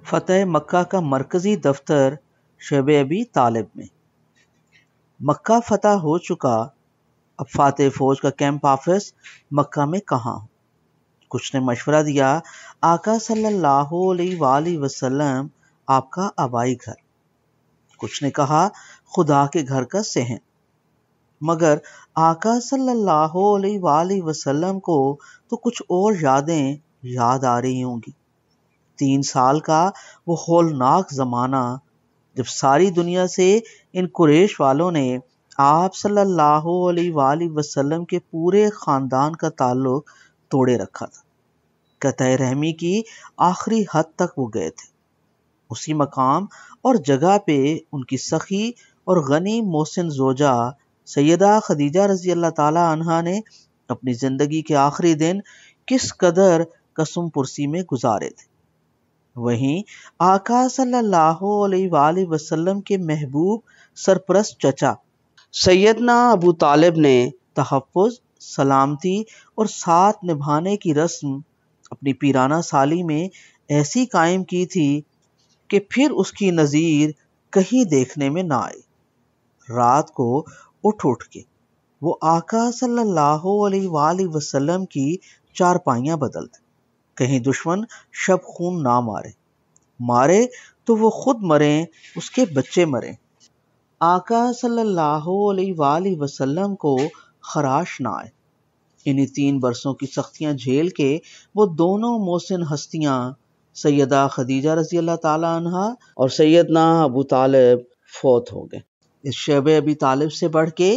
فتح مکہ کا مرکزی دفتر شعبہ ابی طالب میں۔ مکہ فتح ہو چکا، اب فاتح فوج کا کیمپ آفس مکہ میں کہاں؟ کچھ نے مشورہ دیا آقا صلی اللہ علیہ وآلہ وسلم آپ کا آبائی گھر، کچھ نے کہا خدا کے گھر کا صحن، مگر آقا صلی اللہ علیہ وآلہ وسلم کو تو کچھ اور یادیں یاد آ رہی ہوں گی۔ 3 سال کا وہ ہولناک زمانہ جب ساری دنیا سے ان قریش والوں نے آپ صلی اللہ علیہ وآلہ وسلم کے پورے خاندان کا تعلق توڑے رکھا تھا۔ قطع رحمی کی آخری حد تک وہ گئے تھے۔ اسی مقام اور جگہ پہ ان کی سخی اور غنی محسن زوجہ سیدہ خدیجہ رضی اللہ تعالی عنہا نے اپنی زندگی کے آخری دن کس قدر قسم پرسی میں گزارے تھے۔ وہیں آقا صلی اللہ علیہ وآلہ وسلم کے محبوب سرپرست چچا سیدنا ابو طالب نے تحفظ، سلامتی اور ساتھ نبھانے کی رسم اپنی پیرانہ سالی میں ایسی قائم کی تھی کہ پھر اس کی نظیر کہیں دیکھنے میں نہ آئی۔ رات کو اٹھ کے وہ آقا صلی اللہ علیہ وآلہ وسلم کی چارپائیاں بدلتے، کہیں دشمن شب خون نہ مارے تو وہ خود مریں، اس کے بچے مریں، آقا صلی اللہ علیہ وآلہ وسلم کو خراش نہ آئے۔ انہی 3 برسوں کی سختیاں جھیل کے وہ دونوں محسن ہستیاں سیدہ خدیجہ رضی اللہ تعالی عنہا اور سیدنا ابو طالب فوت ہو گئے۔ اس شعبہ ابی طالب سے بڑھ کے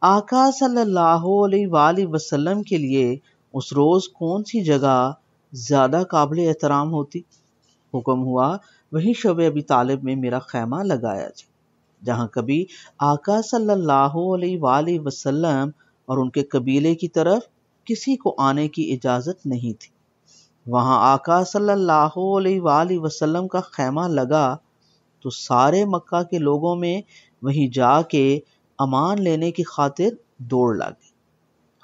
آقا صلی اللہ علیہ وآلہ وسلم کے لیے اس روز کون سی جگہ زیادہ قابل احترام ہوتی؟ حکم ہوا وہی شعبہ ابی طالب میں میرا خیمہ لگایا جائے، جہاں کبھی آقا صلی اللہ علیہ وآلہ وسلم اور ان کے قبیلے کی طرف کسی کو آنے کی اجازت نہیں تھی۔ وہاں آقا صلی اللہ علیہ وآلہ وسلم کا خیمہ لگا تو سارے مکہ کے لوگوں میں وہیں جا کے امان لینے کی خاطر دوڑ لگی۔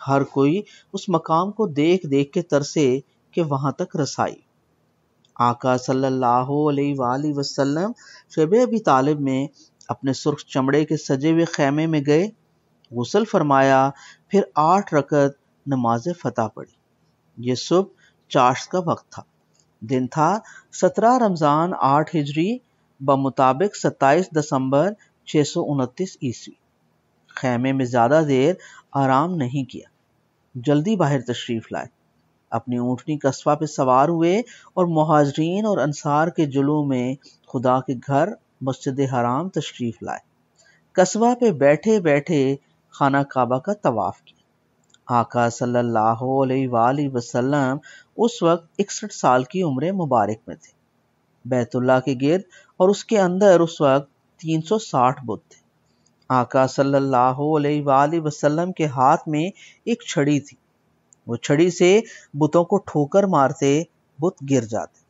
ہر کوئی اس مقام کو دیکھ کے ترسے کہ وہاں تک رسائی۔ آقا صلی اللہ علیہ وآلہ وسلم شعبہ ابی طالب میں اپنے سرخ چمڑے کے سجے ہوئے خیمے میں گئے، غسل فرمایا، پھر 8 رکعت نماز فتح پڑھی۔ یہ صبح چاشت کا وقت تھا۔ دن تھا 17 رمضان 8 ہجری بمطابق 27 دسمبر 629 عیسوی۔ خیمے میں زیادہ دیر آرام نہیں کیا، جلدی باہر تشریف لائے، اپنی اونٹنی قصبہ پہ سوار ہوئے اور مہاجرین اور انصار کے جلوہ میں خدا کے گھر مسجد حرام تشریف لائے۔ قصبہ پہ بیٹھے خانہ کعبہ کا طواف کیا۔ آقا صلی اللہ علیہ وآلہ وسلم اس وقت 61 سال کی عمر مبارک میں تھے۔ بیت اللہ کے گرد اور اس کے اندر اس وقت 360 بت تھے۔ آقا صلی اللہ علیہ وآلہ وسلم کے ہاتھ میں ایک چھڑی تھی، وہ چھڑی سے بتوں کو ٹھوکر مارتے، بت گر جاتے۔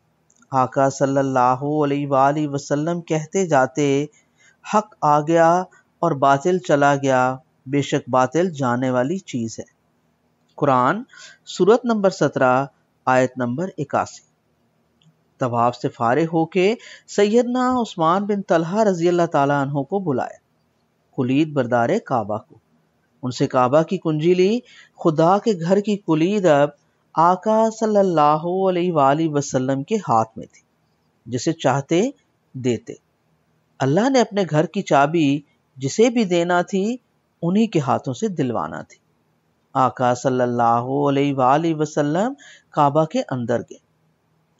آقا صلی اللہ علیہ وآلہ وسلم کہتے جاتے، حق آ گیا اور باطل چلا گیا، بے شک باطل جانے والی چیز ہے۔ قرآن سورت نمبر 17 آیت نمبر 81۔ طواف سے فارغ ہو کے سیدنا عثمان بن طلحہ رضی اللہ تعالیٰ عنہ کو بلایا، کلید بردار کعبہ کو۔ ان سے کعبہ کی کنجی لی۔ خدا کے گھر کی کلید اب آقا صلی اللہ علیہ وآلہ وسلم کے ہاتھ میں تھی، جسے چاہتے دیتے۔ اللہ نے اپنے گھر کی چابی جسے بھی دینا تھی انہی کے ہاتھوں سے دلوانا تھی۔ آقا صلی اللہ علیہ وآلہ وسلم کعبہ کے اندر گئے،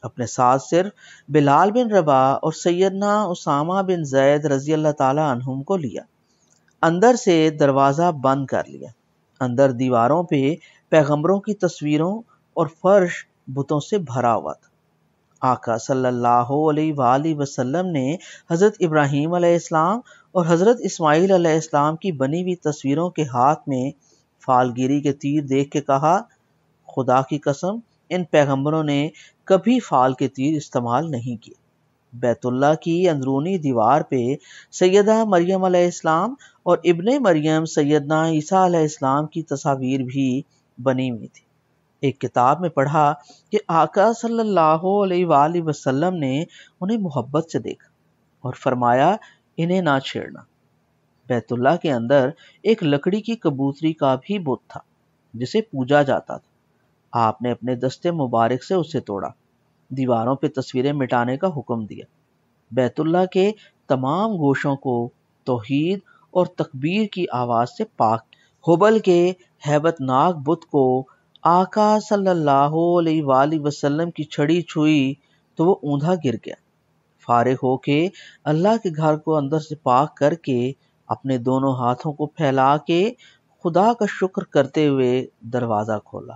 اپنے ساتھ صرف بلال بن رباح اور سیدنا اسامہ بن زید رضی اللہ تعالی عنہم کو لیا۔ اندر سے دروازہ بند کر لیا۔ اندر دیواروں پہ پیغمبروں کی تصویروں اور فرش بتوں سے بھرا ہوا تھا۔ آقا صلی اللہ علیہ وآلہ وسلم نے حضرت ابراہیم علیہ السلام اور حضرت اسماعیل علیہ السلام کی بنی ہوئی تصویروں کے ہاتھ میں فالگیری کے تیر دیکھ کے کہا، خدا کی قسم ان پیغمبروں نے کبھی فال کے تیر استعمال نہیں کیے۔ بیت اللہ کی اندرونی دیوار پہ سیدہ مریم علیہ السلام اور ابن مریم سیدنا عیسیٰ علیہ السلام کی تصاویر بھی بنی ہوئی تھی۔ ایک کتاب میں پڑھا کہ آقا صلی اللہ علیہ وآلہ وسلم نے انہیں محبت سے دیکھا اور فرمایا انہیں نہ چھیڑنا۔ بیت اللہ کے اندر ایک لکڑی کی کبوتری کا بھی بت تھا جسے پوجا جاتا تھا۔ آپ نے اپنے دستے مبارک سے اسے توڑا، دیواروں پہ تصویریں مٹانے کا حکم دیا، بیت اللہ کے تمام گوشوں کو توحید اور تکبیر کی آواز سے پاک۔ ہبل کے ہیبت ناک بت کو آقا صلی اللہ علیہ وآلہ وسلم کی چھڑی چھوئی تو وہ اوندھا گر گیا۔ فارغ ہو کے اللہ کے گھر کو اندر سے پاک کر کے اپنے دونوں ہاتھوں کو پھیلا کے خدا کا شکر کرتے ہوئے دروازہ کھولا،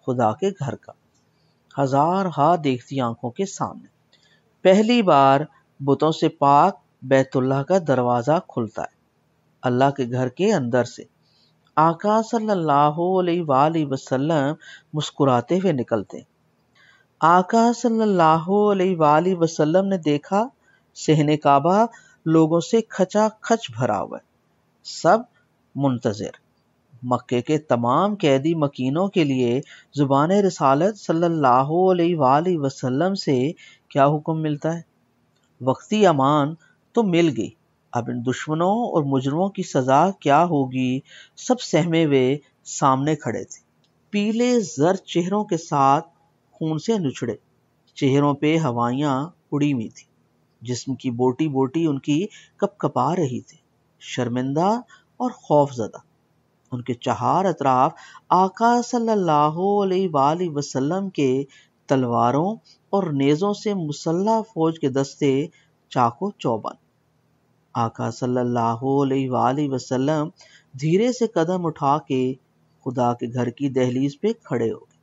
خدا کے گھر کا، ہزار ہا دیکھتی آنکھوں کے سامنے۔ پہلی بار بتوں سے پاک بیت اللہ کا دروازہ کھلتا ہے، اللہ کے گھر کے اندر سے۔ آقا صلی اللہ علیہ وآلہ وسلم مسکراتے ہوئے نکلتے ہیں۔ آقا صلی اللہ علیہ وآلہ وسلم نے دیکھا صحن کعبہ لوگوں سے کھچا کھچ بھرا ہوا ہے، سب منتظر۔ مکے کے تمام قیدی مکینوں کے لیے زبان رسالت صلی اللہ علیہ وآلہ وسلم سے کیا حکم ملتا ہے؟ وقتی امان تو مل گئی، اب ان دشمنوں اور مجرموں کی سزا کیا ہوگی سب سہمے ہوئے سامنے کھڑے تھے۔ پیلے زرد چہروں کے ساتھ خون سے نچڑے چہروں پہ ہوائیاں اڑی ہوئی تھی، جسم کی بوٹی بوٹی ان کی کپ کپا رہی تھی، شرمندہ اور خوف زدہ۔ ان کے چہار اطراف آقا صلی اللہ علیہ وآلہ وسلم کے تلواروں اور نیزوں سے مسلح فوج کے دستے چاقو چوبند۔ آقا صلی اللہ علیہ وآلہ وسلم دھیرے سے قدم اٹھا کے خدا کے گھر کی دہلیز پہ کھڑے ہو گئے۔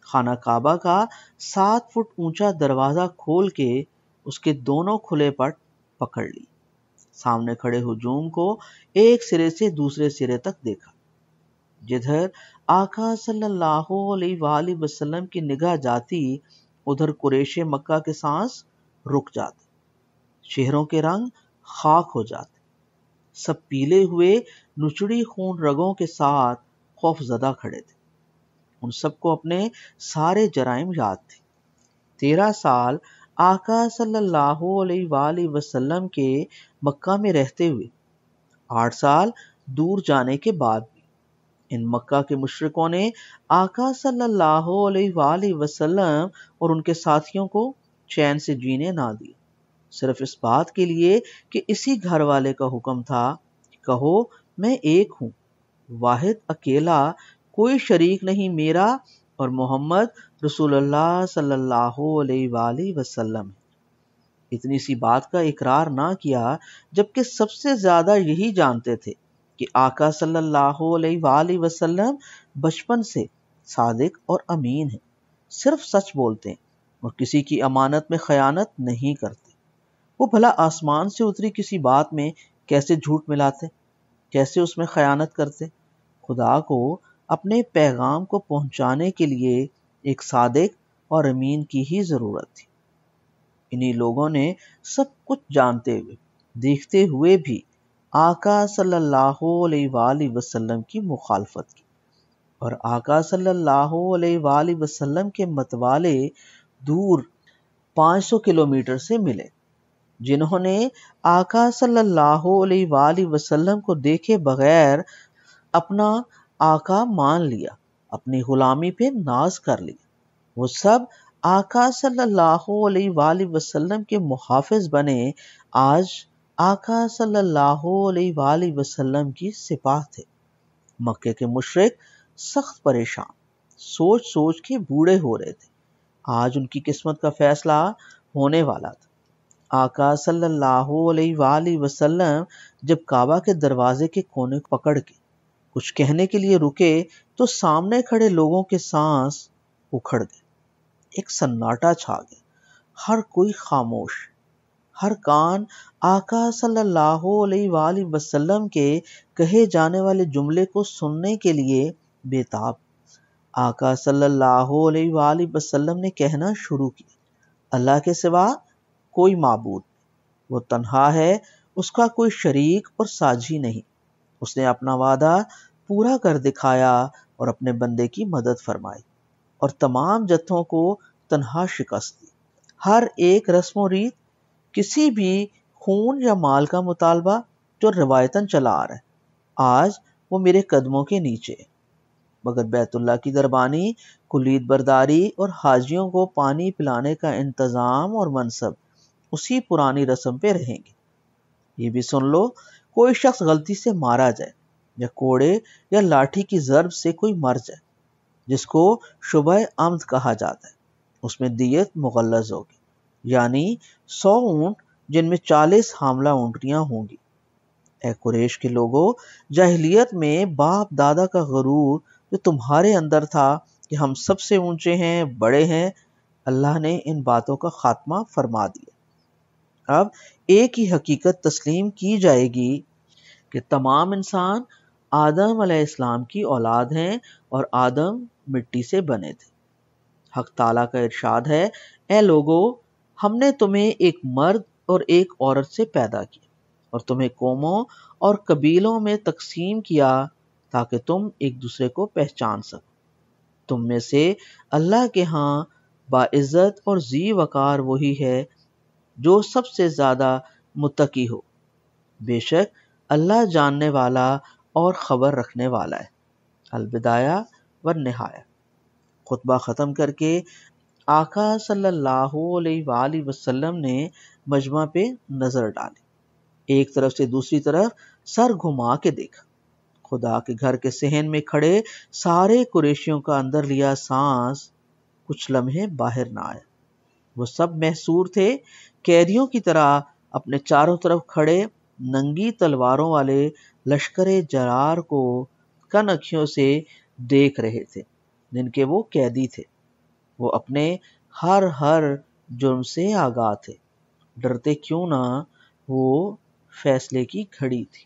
خانہ کعبہ کا 7 فٹ اونچا دروازہ کھول کے اس کے دونوں کھلے پٹ پکڑ لی، سامنے کھڑے ہجوم کو ایک سرے سے دوسرے سرے تک دیکھا۔ جدھر آقا صلی اللہ علیہ وآلہ وسلم کی نگاہ جاتی ادھر قریش مکہ کے سانس رک جاتے، چہروں کے رنگ خاک ہو جاتے، سب پیلے ہوئے نچڑی خون رگوں کے ساتھ خوف زدہ کھڑے تھے۔ ان سب کو اپنے سارے جرائم یاد تھے۔ 13 سال آقا صلی اللہ علیہ وآلہ وسلم کے مکہ میں رہتے ہوئے، 8 سال دور جانے کے بعد بھی ان مکہ کے مشرکوں نے آقا صلی اللہ علیہ وآلہ وسلم اور ان کے ساتھیوں کو چین سے جینے نہ دیا، صرف اس بات کے لیے کہ اسی گھر والے کا حکم تھا کہ کہو میں ایک ہوں، واحد اکیلا، کوئی شریک نہیں میرا، اور محمد رسول اللہ صلی اللہ علیہ وآلہ وسلم۔ اتنی سی بات کا اقرار نہ کیا، جبکہ سب سے زیادہ یہی جانتے تھے کہ آقا صلی اللہ علیہ وآلہ وسلم بچپن سے صادق اور امین ہیں، صرف سچ بولتے ہیں اور کسی کی امانت میں خیانت نہیں کرتے۔ وہ بھلا آسمان سے اتری کسی بات میں کیسے جھوٹ ملاتے، کیسے اس میں خیانت کرتے؟ خدا کو اپنے پیغام کو پہنچانے کے لیے ایک صادق اور امین کی ہی ضرورت تھی۔ انہی لوگوں نے سب کچھ جانتے ہوئے، دیکھتے ہوئے بھی آقا صلی اللہ علیہ وآلہ وسلم کی مخالفت کی، اور آقا صلی اللہ علیہ وآلہ وسلم کے متوالے دور 500 کلومیٹر سے ملے، جنہوں نے آقا صلی اللہ علیہ وآلہ وسلم کو دیکھے بغیر اپنا آقا مان لیا، اپنی غلامی پہ ناز کر لیا۔ وہ سب آقا صلی اللہ علیہ وآلہ وسلم کے محافظ بنے، آج آقا صلی اللہ علیہ وآلہ وسلم کی سپاہ تھے۔ مکے کے مشرک سخت پریشان، سوچ سوچ کے بوڑھے ہو رہے تھے، آج ان کی قسمت کا فیصلہ ہونے والا تھا۔ آقا صلی اللہ علیہ وآلہ وسلم جب کعبہ کے دروازے کے کونے پکڑ کے کچھ کہنے کے لیے رکے تو سامنے کھڑے لوگوں کے سانس اکھڑ گئے، ایک سناٹا چھا گیا، ہر کوئی خاموش، ہر کان آقا صلی اللہ علیہ وآلہ وسلم کے کہے جانے والے جملے کو سننے کے لیے بےتاب۔ آقا صلی اللہ علیہ وآلہ وسلم نے کہنا شروع کیا، اللہ کے سوا کوئی معبود، وہ تنہا ہے، اس کا کوئی شریک اور ساجھی نہیں، اس نے اپنا وعدہ پورا کر دکھایا اور اپنے بندے کی مدد فرمائی۔ اور تمام جتھوں کو تنہا شکست دی۔ ہر ایک رسم و ریت، کسی بھی خون یا مال کا مطالبہ جو روایتاً چلا آ رہا ہے، آج وہ میرے قدموں کے نیچے ہے، مگر بیت اللہ کی دربانی، کلید برداری اور حاجیوں کو پانی پلانے کا انتظام اور منصب اسی پرانی رسم پہ رہیں گے۔ یہ بھی سن لو، کوئی شخص غلطی سے مارا جائے یا کوڑے یا لاٹھی کی ضرب سے کوئی مر جائے، جس کو شبہ عمد کہا جاتا ہے، اس میں دیت مغلظ ہوگی، یعنی 100 اونٹ جن میں 40 حاملہ اونٹنیاں ہوں گی۔ اے قریش کے لوگوں، جاہلیت میں باپ دادا کا غرور جو تمہارے اندر تھا کہ ہم سب سے اونچے ہیں، بڑے ہیں، اللہ نے ان باتوں کا خاتمہ فرما دیا۔ اب ایک ہی حقیقت تسلیم کی جائے گی کہ تمام انسان آدم علیہ السلام کی اولاد ہیں اور آدم مٹی سے بنے تھے۔ حق تعالیٰ کا ارشاد ہے، اے لوگو، ہم نے تمہیں ایک مرد اور ایک عورت سے پیدا کیا اور تمہیں قوموں اور قبیلوں میں تقسیم کیا تاکہ تم ایک دوسرے کو پہچان سکو۔ تم میں سے اللہ کے ہاں باعزت اور ذی وقار وہی ہے جو سب سے زیادہ متقی ہو، بے شک اللہ جاننے والا اور خبر رکھنے والا ہے۔ البدایہ والنہایہ۔ خطبہ ختم کر کے آقا صلی اللہ علیہ وآلہ وسلم نے مجمع پہ نظر ڈالی، ایک طرف سے دوسری طرف سر گھما کے دیکھا۔ خدا کے گھر کے صحن میں کھڑے سارے قریشیوں کا اندر لیا سانس کچھ لمحے باہر نہ آیا۔ وہ سب محصور تھے، قیدیوں کی طرح اپنے چاروں طرف کھڑے ننگی تلواروں والے لشکر جرار کو کن اکھیوں سے دیکھ رہے تھے جن کے وہ قیدی تھے۔ وہ اپنے ہر جرم سے آگاہ تھے، ڈرتے کیوں نہ، وہ فیصلے کی گھڑی تھی۔